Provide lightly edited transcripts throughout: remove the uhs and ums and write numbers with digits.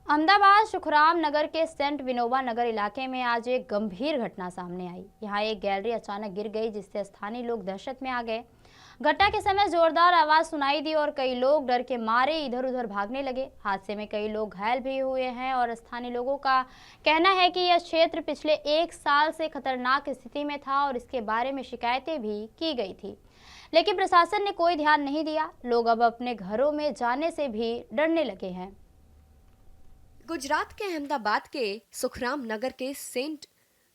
अहमदाबाद सुखराम नगर के सेंट विनोबा नगर इलाके में आज एक गंभीर घटना सामने आई। यहां एक गैलरी अचानक गिर गई, जिससे स्थानीय लोग दहशत में आ गए। घटना के समय जोरदार आवाज सुनाई दी और कई लोग डर के मारे इधर उधर भागने लगे। हादसे में कई लोग घायल भी हुए हैं और स्थानीय लोगों का कहना है कि यह क्षेत्र पिछले 1 साल से खतरनाक स्थिति में था और इसके बारे में शिकायतें भी की गई थी, लेकिन प्रशासन ने कोई ध्यान नहीं दिया। लोग अब अपने घरों में जाने से भी डरने लगे हैं। गुजरात के अहमदाबाद के सुखराम नगर के सेंट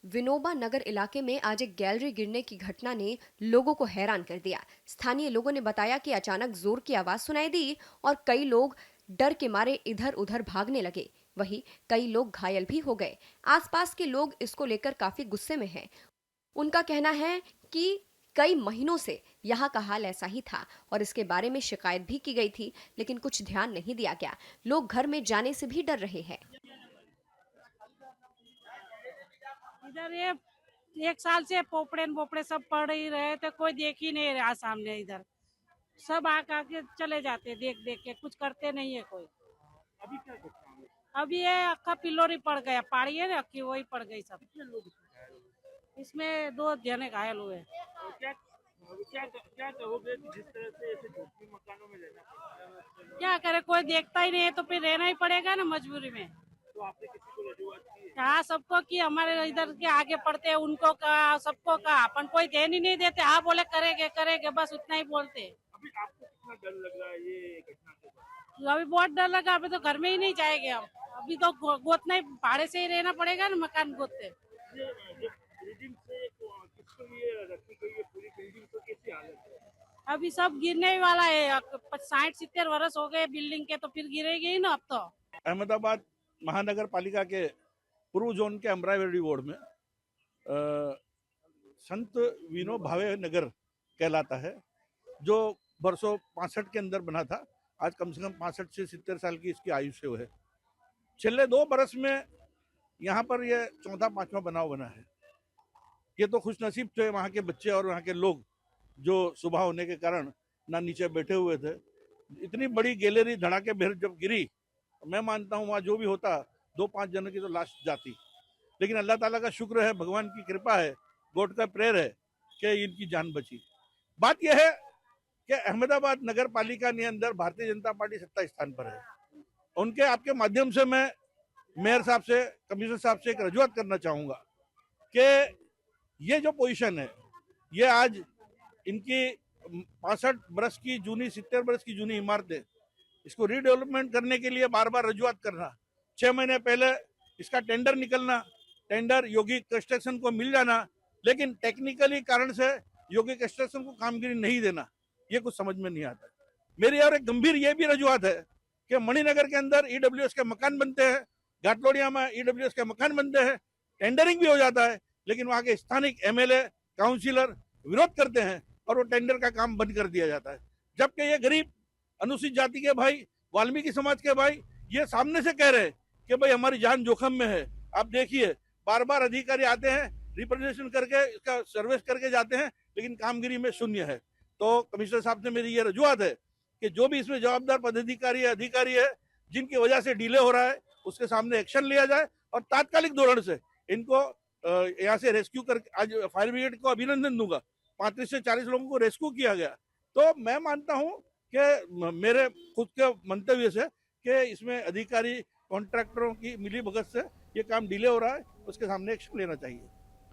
विनोबा नगर इलाके में आज एक गैलरी गिरने की घटना ने लोगों को हैरान कर दिया। स्थानीय लोगों ने बताया कि अचानक जोर की आवाज सुनाई दी और कई लोग डर के मारे इधर उधर भागने लगे। वहीं कई लोग घायल भी हो गए। आसपास के लोग इसको लेकर काफी गुस्से में हैं। उनका कहना है कि कई महीनों से यहाँ का हाल ऐसा ही था और इसके बारे में शिकायत भी की गई थी, लेकिन कुछ ध्यान नहीं दिया गया। लोग घर में जाने से भी डर रहे हैं। इधर ये 1 साल से पोपड़े न बोपड़े सब पड़ ही रहे थे, कोई देख ही नहीं रहा सामने। इधर सब आके चले जाते, देख देख के कुछ करते नहीं है कोई। अभी क्या घटना हुई? अभी ये अक्का पिल्लोरी पड़ गया, पहाड़ी है ना अक्की, वही पड़ गई सब। कितने लोग इसमें घायल हुए? इसमें 2 जने घायल हुए। और क्या कहोगे कि जिस तरह से ऐसे झोपड़ी मकानों में रहना पड़ता है? क्या करे, कोई देखता ही नहीं है तो फिर रहना ही पड़ेगा ना मजबूरी में। तो आपने किसी को रजूआत की है? हाँ, सबको कि हमारे इधर के आगे पड़ते हैं, उनको कहा, सबको कहा, अपन कोई ध्यान ही नहीं देते। हाँ बोले करेंगे करेंगे, बस उतना ही बोलते। अभी आपको कितना डर लग रहा है ये घटना के बाद? अभी बहुत डर लगा, अभी तो घर में ही नहीं जाएंगे हम। अभी तो गोतना ही, भाड़े से ही रहना पड़ेगा ना, मकान गोदते। ये जो बिल्डिंग से किसके लिए रखी गई है पूरी बिल्डिंग, तो कैसी हालत है? अभी सब गिरने ही वाला है। 60-70 वर्ष हो गए बिल्डिंग के, तो फिर गिरेगी ही ना अब तो। अहमदाबाद महानगर पालिका के पूर्व जोन के अमरावती वार्ड में संत विनो भावे नगर कहलाता है, जो वर्षों 65 के अंदर बना था। आज कम से कम 65 से 70 साल की इसकी आयु है। पिछले 2 बरस में यहाँ पर यह 4था-5वां बनाव बना है। ये तो खुशनसीब थे वहाँ के बच्चे और वहाँ के लोग, जो सुबह होने के कारण ना नीचे बैठे हुए थे। इतनी बड़ी गैलरी धड़ाके भर जब गिरी, मैं मानता हूँ वहाँ जो भी होता 2-5 जनों की तो लाश जाती, लेकिन अल्लाह ताला का शुक्र है, भगवान की कृपा है, गॉड का प्रेयर है कि इनकी जान बची। बात यह है कि अहमदाबाद नगर पालिका के अंदर भारतीय जनता पार्टी सत्ता स्थान पर है। उनके आपके माध्यम से मैं मेयर साहब से, कमिश्नर साहब से एक रजूआत करना चाहूँगा कि ये जो पोजीशन है, ये आज इनकी 65 बरस की जूनी, 70 बरस की जूनी इमारत है, इसको रीडेवलपमेंट करने के लिए बार बार रजूआत करना, 6 महीने पहले इसका टेंडर निकलना, टेंडर योगी कंस्ट्रक्शन को मिल जाना, लेकिन टेक्निकली कारण से योगी कंस्ट्रक्शन को कामगिरी नहीं देना, ये कुछ समझ में नहीं आता। मेरी और एक गंभीर ये भी रजूआत है कि मणिनगर के अंदर ईडब्ल्यूएस के मकान बनते हैं, घाटलोडिया में ईडब्ल्यूएस के मकान बनते हैं, टेंडरिंग भी हो जाता है, लेकिन वहाँ के स्थानिक एमएलए, काउंसिलर विरोध करते हैं और वो टेंडर का काम बंद कर दिया जाता है। जबकि ये गरीब अनुसूचित जाति के भाई, वाल्मीकि समाज के भाई, ये सामने से कह रहे हैं कि भाई हमारी जान जोखिम में है। आप देखिए, बार बार अधिकारी आते हैं, रिप्रेजेंटेशन करके, इसका सर्विस करके जाते हैं, लेकिन कामगिरी में शून्य है। तो कमिश्नर साहब से मेरी ये रजूआत है कि जो भी इसमें जवाबदार पदाधिकारी है, अधिकारी है, जिनकी वजह से डिले हो रहा है, उसके सामने एक्शन लिया जाए और तात्कालिक धोरण से इनको यहाँ से रेस्क्यू करके, आज फायर ब्रिगेड को अभिनंदन दूंगा, 35 से 40 लोगों को रेस्क्यू किया गया। तो मैं मानता हूँ कि मेरे खुद के मंतव्य से कि इसमें अधिकारी, कॉन्ट्रैक्टरों की मिली भगत से ये काम डिले हो रहा है, उसके सामने एक्शन लेना चाहिए।